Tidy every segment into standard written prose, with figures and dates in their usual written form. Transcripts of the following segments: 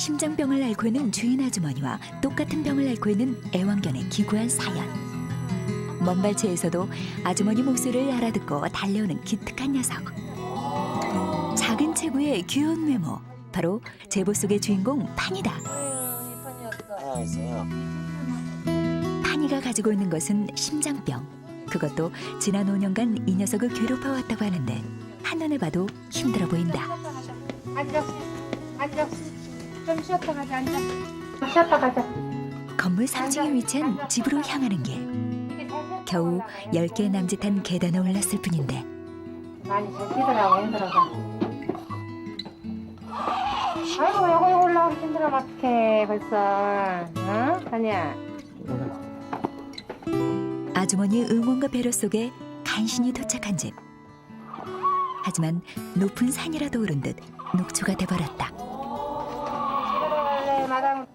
심장병을 앓고 있는 주인 아주머니와 똑같은 병을 앓고 있는 애완견의 기구한 사연. 먼 발치에서도 아주머니 목소리를 알아듣고 달려오는 기특한 녀석. 작은 체구의 귀여운 외모, 바로 제보 속의 주인공 파니다. 파니가 가지고 있는 것은 심장병. 그것도 지난 5년간 이 녀석을 괴롭혀왔다고 하는데 한눈에 봐도 힘들어 보인다. 앉아. 좀 쉬었다 가자, 앉아. 쉬었다 가자. 건물 3층에 위치한 집으로 향하는 길. 겨우 10개 남짓한 계단을 올랐을 뿐인데 많이 잘 뛰더라고, 힘들어서. 아이고, 여기 올라오기 힘들어면 어떡해, 벌써. 응? 아니야. 아주머니의 응원과 배려 속에 간신히 도착한 집. 하지만 높은 산이라도 오른 듯 녹초가 돼버렸다.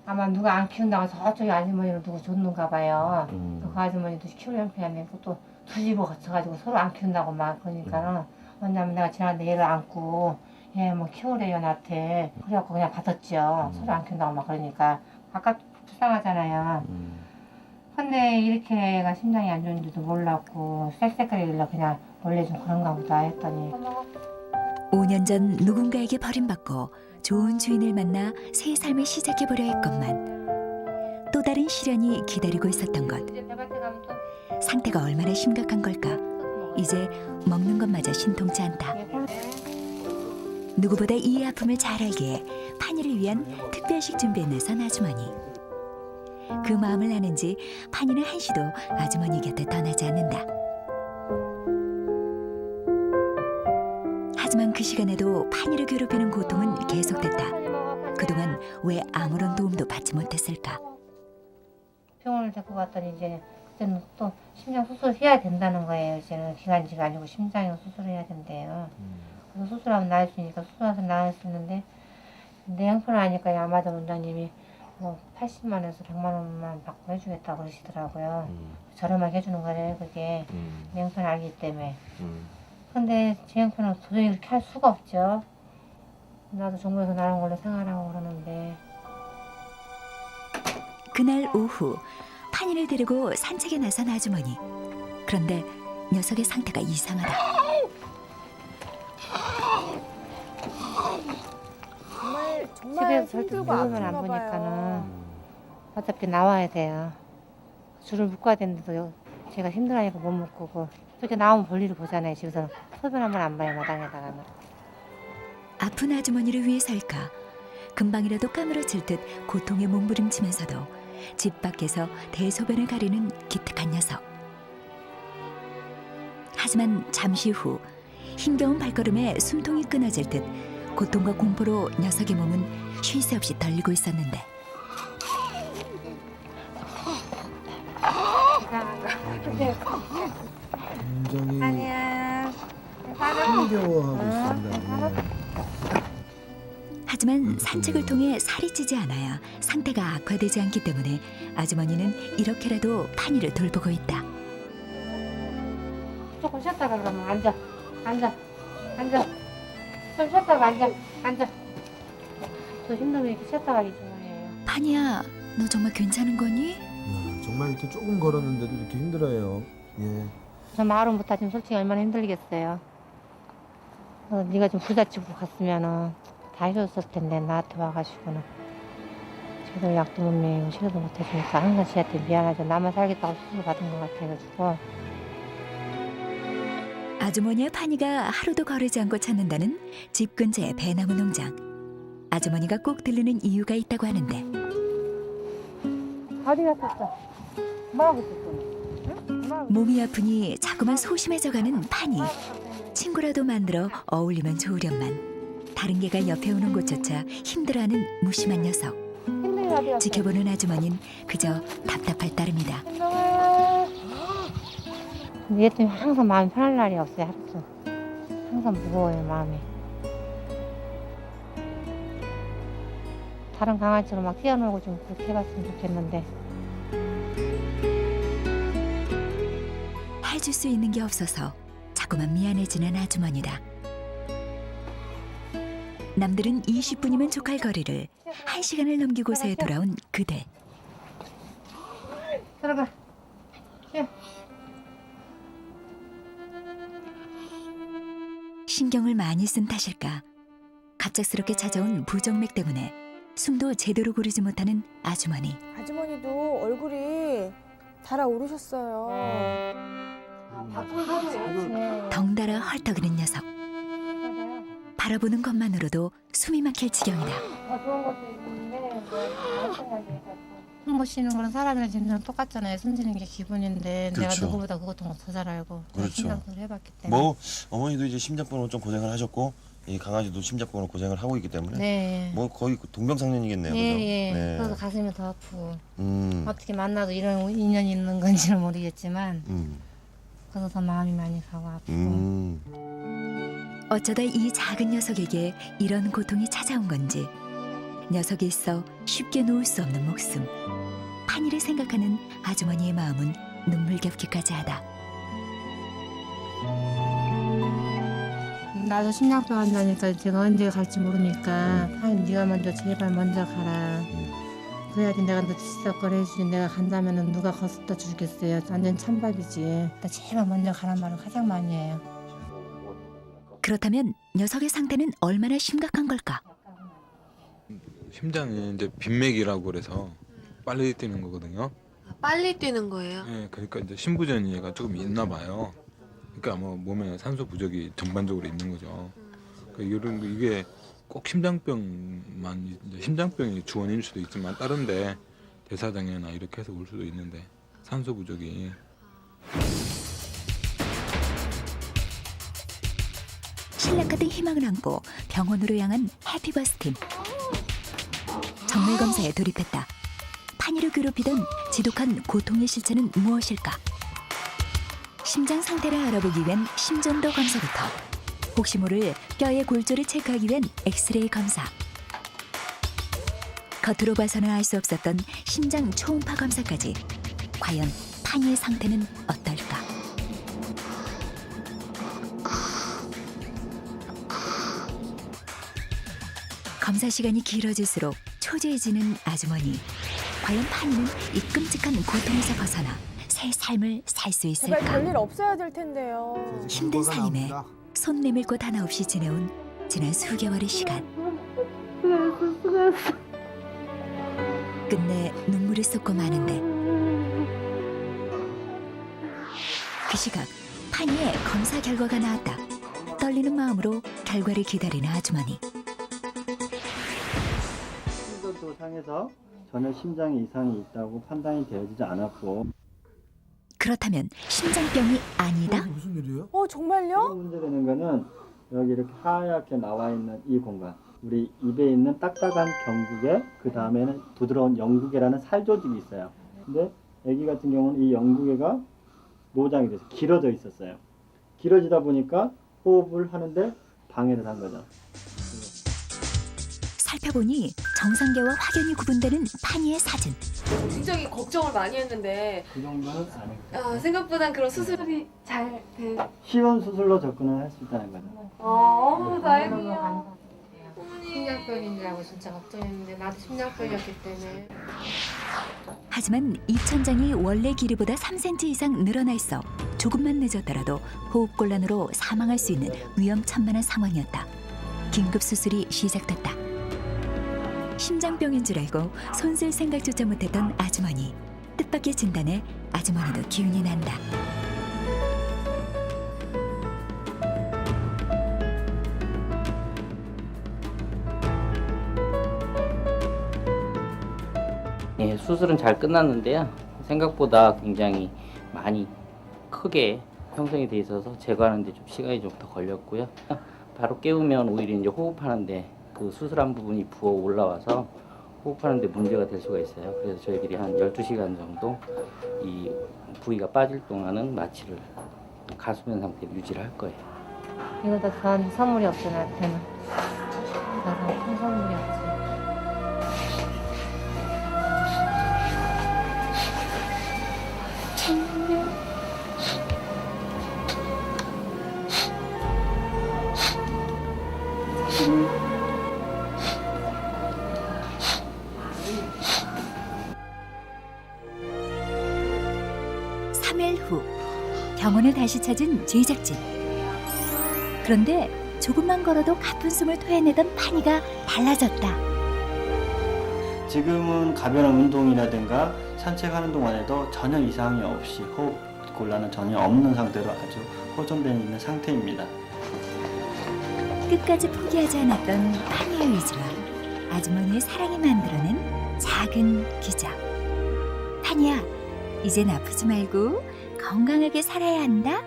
아마 누가 안 키운다고 저쪽에 아주머니를 누구 줬는가 봐요. 그 아주머니도 키울 형편이 안 되고 또 두 집을 거쳐가지고 서로 안 키운다고 막 그러니까는 왜냐면 내가 지난번에 얘를 안고 얘 뭐 키우래요 나한테 그래갖고 그냥 받았죠. 서로 안 키운다고 막 그러니까 아까 불쌍하잖아요. 근데 이렇게 애가 심장이 안 좋은지도 몰랐고 쌕쌕거리길래 그냥 원래 좀 그런가 보다 했더니 5년 전 누군가에게 버림받고 좋은 주인을 만나 새 삶을 시작해보려 했건만 또 다른 시련이 기다리고 있었던 것. 이제 배밭에 가면 또 상태가 얼마나 심각한 걸까. 이제 먹는 것마저 신통치 않다. 누구보다 이 아픔을 잘 알기에 파니를 위한 특별식 준비에 나선 아주머니. 그 마음을 아는지 파니는 한시도 아주머니 곁에 떠나지 않는다. 하지만 그 시간에도 파니를 괴롭히는 고통은 계속됐다. 그동안 왜 아무런 도움도 받지 못했을까? 병원을 데리고 갔더니 이제 그때는 또 심장 수술해야 된다는 거예요. 이제는 기관지가 아니고 심장에 수술해야 된대요. 그래서 수술하면 나을 수 있으니까 수술해서 나을 수 있는데 내양편을 하니까 아마도 원장님이 뭐 80만 원에서 100만 원만 받고 해주겠다고 그러시더라고요. 저렴하게 해주는 거래요. 그게 내양편을 알기 때문에. 근데 제 형편은 도저히 그렇게 할 수가 없죠. 나도 정부에서 나온 걸로 생활하고 그러는데. 그날 오후 파니를 데리고 산책에 나선 아주머니. 그런데 녀석의 상태가 이상하다. 집에서 절대 누우면 안 보니까는 어차피 나와야 돼요. 줄을 묶어야 되는데도 제가 힘들어하니까 못 묶고 저렇게 나오면 볼일을 보잖아요. 집에서는 소변 한번 안 봐요. 마당에다가는. 아픈 아주머니를 위해서일까 금방이라도 까무러칠 듯 고통에 몸부림치면서도 집 밖에서 대소변을 가리는 기특한 녀석. 하지만 잠시 후 힘겨운 발걸음에 숨통이 끊어질 듯 고통과 공포로 녀석의 몸은 쉴 새 없이 떨리고 있었는데 굉장히 아니야. 힘겨워하고 있습니다. 하지만 산책을 통해 살이 찌지 않아야 상태가 악화되지 않기 때문에 아주머니는 이렇게라도 파니를 돌보고 있다. 조금 쉬었다가 그러면 앉아. 좀 쉬었다가 앉아. 또 힘들면 이렇게 쉬었다가 이제 뭐예요. 파니야, 너 정말 괜찮은 거니? 정말 이렇게 조금 걸었는데도 이렇게 힘들어요. 예. 저 마을은부터 지금 솔직히 얼마나 힘들겠어요. 네가 좀 부잣집으로 갔으면은 다 해줬을 텐데 나한테 와가지고는 제대로 약도 못 먹이고 치료도 못 해주니까 항상 지한테 미안하죠. 나만 살겠다고 수술 받은 것 같아가지고. 아주머니와 파니가 하루도 거르지 않고 찾는다는 집 근처의 배나무 농장. 아주머니가 꼭 들르는 이유가 있다고 하는데 어디 갔었어? 뭐하고 있었어? 응? 몸이 아프니 자꾸만 소심해져가는 파니. 친구라도 만들어 어울리면 좋으련만 다른 개가 옆에 오는 곳조차 힘들어하는 무심한 녀석. 힘들게 어디 갔어? 지켜보는 아주머니는 그저 답답할 따름이다. 얘 때문에 항상 마음이 편할 날이 없어요. 하루도. 항상 무거워요 마음이. 다른 강아지로 막 뛰어놀고 좀 그렇게 해봤으면 좋겠는데. 해줄 수 있는 게 없어서 자꾸만 미안해지는 아주머니다. 남들은 20분이면 족할 거리를 1시간을 넘기고서야 돌아온 그대. 들어가. 쉬어. 신경을 많이 쓴 탓일까? 갑작스럽게 찾아온 부정맥 때문에 숨도 제대로 고르지 못하는 아주머니. 아주머니도 얼굴이 달아오르셨어요. 덩달아 헐떡이는 녀석. 바라보는 것만으로도 숨이 막힐 지경이다. 더 좋은 것도 있는데 모시는 거랑 사람이랑 지내는 건 똑같잖아요. 손지는 게 기분인데 그렇죠. 내가 누구보다 그것도 더 잘 알고 그렇죠. 심장소를 해봤기 때문에. 뭐 어머니도 이제 심장병으로 좀 고생을 하셨고 이 강아지도 심장병으로 고생을 하고 있기 때문에 네. 뭐 거의 동병상련이겠네요. 예, 그죠? 예. 네. 그래서 가슴이 더 아프고 음. 어떻게 만나도 이런 인연이 있는 건지는 모르겠지만 그래서 더 마음이 많이 가고 아프고. 어쩌다 이 작은 녀석에게 이런 고통이 찾아온 건지 녀석이 있어 쉽게 놓을 수 없는 목숨. 판이를 생각하는 아주머니의 마음은 눈물겹기까지 하다. 나도 심장병 환자니까 제가 언제 갈지 모르니까 네가 먼저 제발 먼저 가라. 그래야지 내가 너 지적거리 해주지. 내가 간다면은 누가 거스떠 주겠어요. 완전 찬밥이지. 나 제발 먼저 가란 말을 가장 많이 해요. 그렇다면 녀석의 상태는 얼마나 심각한 걸까? 심장이 이제 빈맥이라고 그래서 빨리 뛰는 거거든요. 빨리 뛰는 거예요? 네, 그러니까 이제 심부전이가 조금 있나 봐요. 그러니까 뭐 몸에 산소 부족이 전반적으로 있는 거죠. 그러니까 이런 이게 꼭 심장병만 이제 심장병이 주원일 수도 있지만 다른데 대사장애나 이렇게 해서 올 수도 있는데 산소 부족이. 신라카드 희망을 안고 병원으로 향한 해피버스팀. 정밀 검사에 돌입했다. 판이를 괴롭히던 지독한 고통의 실체는 무엇일까? 심장 상태를 알아보기 위한 심전도 검사부터 혹시 모를 뼈의 골조를 체크하기 위한 엑스레이 검사. 겉으로 봐서는 알 수 없었던 심장 초음파 검사까지. 과연 판이의 상태는 어떨까? 검사 시간이 길어질수록 초조해지는 아주머니. 과연 판이는 이 끔찍한 고통에서 벗어나 새 삶을 살 수 제발 있을까? 별일 없어야 될 텐데요. 힘든 결과가 삶에 나옵니다. 손 내밀 곳 하나 없이 지내온 지난 수개월의 시간. 끝내 눈물이 쏟고 마는데 그 시각 판이의 검사 결과가 나왔다. 떨리는 마음으로 결과를 기다리는 아주머니. 심전도상에서 전혀 심장에 이상이 있다고 판단이 되어지지 않았고 그렇다면 심장병이 아니다? 무슨 일이에요? 정말요? 문제되는 거는 여기 이렇게 하얗게 나와 있는 이 공간 우리 입에 있는 딱딱한 경국에 그 다음에는 부드러운 영구개라는 살 조직이 있어요. 근데 아기 같은 경우는 이 영구개가 노장이 돼서 길어져 있었어요. 길어지다 보니까 호흡을 하는데 방해를 한 거죠. 살펴보니 정상계와 확연히 구분되는 판이의 사진. 굉장히 걱정을 많이 했는데 그 정도는 아니고 생각보단 그런 수술이 잘 된. 쉬운 수술로 접근을 할 수 있다는 거죠. 다행이야. 심장병인 줄 알고 진짜 걱정했는데 나도 심장병이었기 때문에. 하지만 입천장이 원래 길이보다 3cm 이상 늘어나 있어 조금만 늦었더라도 호흡곤란으로 사망할 수 있는 위험천만한 상황이었다. 긴급 수술이 시작됐다. 심장병인 줄 알고 손 쓸 생각조차 못했던 아주머니. 뜻밖의 진단에 아주머니도 기운이 난다. 예, 수술은 잘 끝났는데요. 생각보다 굉장히 많이 크게 형성이 돼 있어서 제거하는데 좀 시간이 좀 더 걸렸고요. 바로 깨우면 오히려 이제 호흡하는데 그 수술한 부분이 부어 올라와서 호흡하는데 문제가 될 수가 있어요. 그래서 저희들이 한 12시간 정도 이 부위가 빠질 동안은 마취를 가수면 상태로 유지를 할 거예요. 이거 다 저한테 선물이 없어 나한테는. 나도 큰 선물이었지. 달 후 병원을 다시 찾은 제작진. 그런데 조금만 걸어도 가쁜 숨을 토해내던 파니가 달라졌다. 지금은 가벼운 운동이라든가 산책하는 동안에도 전혀 이상이 없이 호흡 곤란은 전혀 없는 상태로 아주 호전되어 있는 상태입니다. 끝까지 포기하지 않았던 파니의 의지와 아주머니의 사랑이 만들어낸 작은 기적. 파니야, 이젠 아프지 말고 건강하게 살아야 한다.